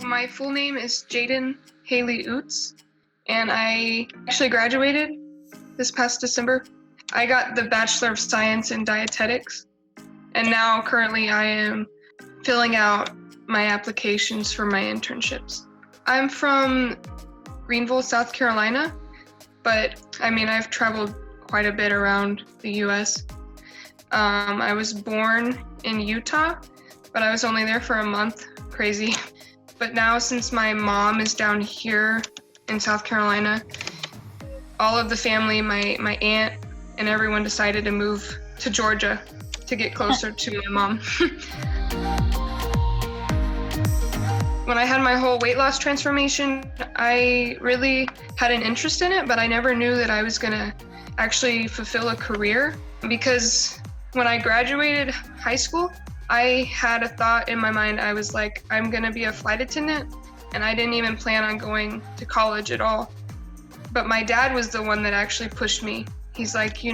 My full name is Jaiden Ouzts, and I actually graduated this past December. I got the Bachelor of Science in Dietetics, and now currently I am filling out my applications for my internships. I'm from Greenville, South Carolina, but I've traveled quite a bit around the U.S. I was born in Utah, but I was only there for a month. Crazy. But now, since my mom is down here in South Carolina, all of the family, my aunt and everyone decided to move to Georgia to get closer to my mom. When I had my whole weight loss transformation, I really had an interest in it, but I never knew that I was gonna actually fulfill a career, because when I graduated high school, I had a thought in my mind. I was like, I'm gonna be a flight attendant, and I didn't even plan on going to college at all. But my dad was the one that actually pushed me. He's like, you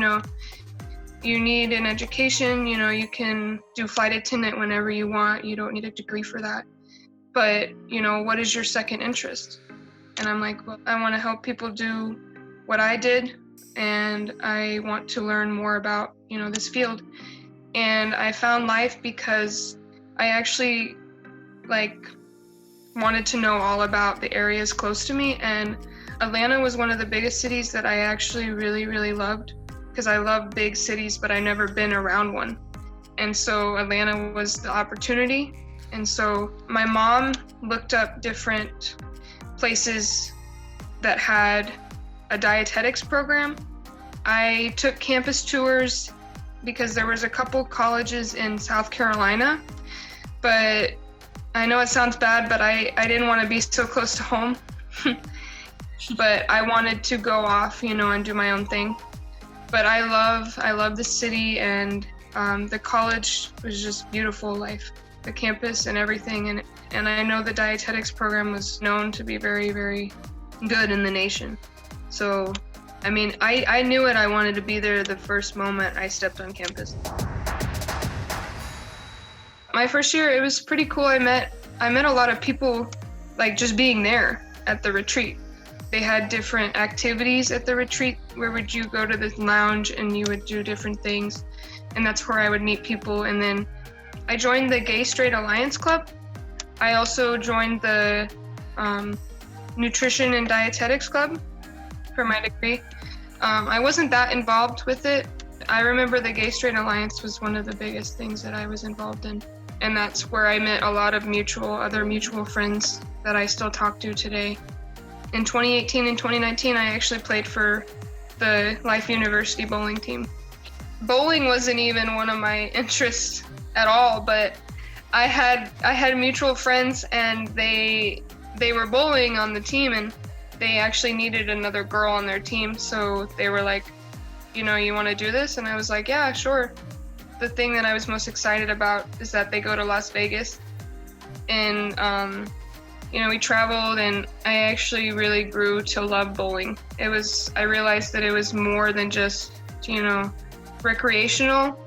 need an education, you can do flight attendant whenever you want, you don't need a degree for that. But, what is your second interest? And I'm like, well, I want to help people do what I did, and I want to learn more about, this field. And I found life because I actually wanted to know all about the areas close to me. And Atlanta was one of the biggest cities that I actually really, really loved, because I love big cities, but I've never been around one. And so Atlanta was the opportunity. And so my mom looked up different places that had a dietetics program. I took campus tours because there was a couple colleges in South Carolina, but I know it sounds bad, but I didn't want to be so close to home. But I wanted to go off, and do my own thing. But I love the city, and the college was just beautiful life, the campus and everything. And I know the dietetics program was known to be very, very good in the nation. So, I knew it. I wanted to be there the first moment I stepped on campus. My first year, it was pretty cool. I met a lot of people, just being there at the retreat. They had different activities at the retreat. Where would you go to the lounge and you would do different things, and that's where I would meet people. And then I joined the Gay Straight Alliance Club. I also joined the Nutrition and Dietetics Club for my degree. I wasn't that involved with it. I remember the Gay Straight Alliance was one of the biggest things that I was involved in. And that's where I met a lot of other mutual friends that I still talk to today. In 2018 and 2019, I actually played for the Life University bowling team. Bowling wasn't even one of my interests at all, but I had mutual friends, and they were bowling on the team, and they actually needed another girl on their team. So they were like, you want to do this? And I was like, yeah, sure. The thing that I was most excited about is that they go to Las Vegas, and we traveled, and I actually really grew to love bowling. I realized that it was more than just, recreational.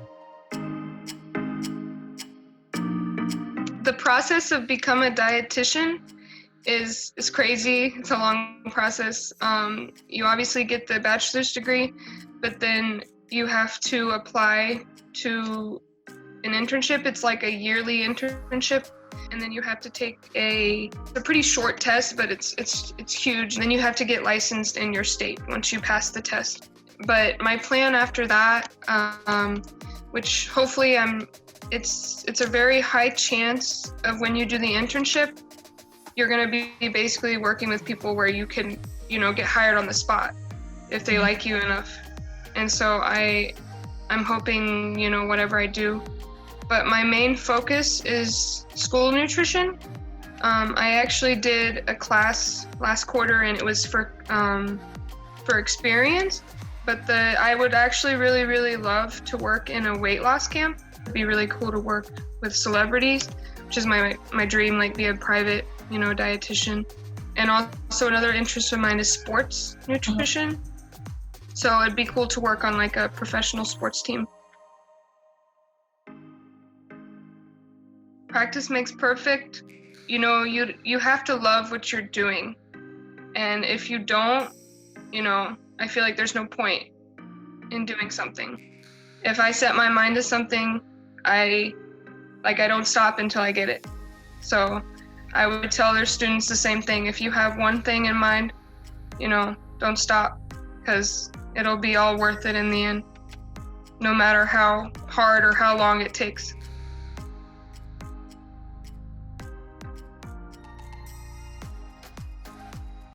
The process of becoming a dietitian is crazy. It's a long process. You obviously get the bachelor's degree, but then you have to apply to an internship. It's like a yearly internship. And then you have to take a pretty short test, but it's huge. And then you have to get licensed in your state once you pass the test. But my plan after that, which hopefully it's a very high chance of, when you do the internship, you're going to be basically working with people where you can, get hired on the spot if they like you enough. And so I'm hoping, whatever I do. But my main focus is school nutrition. I actually did a class last quarter, and it was for experience. But I would actually really, really love to work in a weight loss camp. It'd be really cool to work with celebrities, which is my dream, be a private, dietitian. And also another interest of mine is sports nutrition. So it'd be cool to work on a professional sports team. Practice makes perfect. you have to love what you're doing. And if you don't, I feel like there's no point in doing something. If I set my mind to something, I don't stop until I get it. So I would tell their students the same thing. If you have one thing in mind, don't stop, because it'll be all worth it in the end, no matter how hard or how long it takes.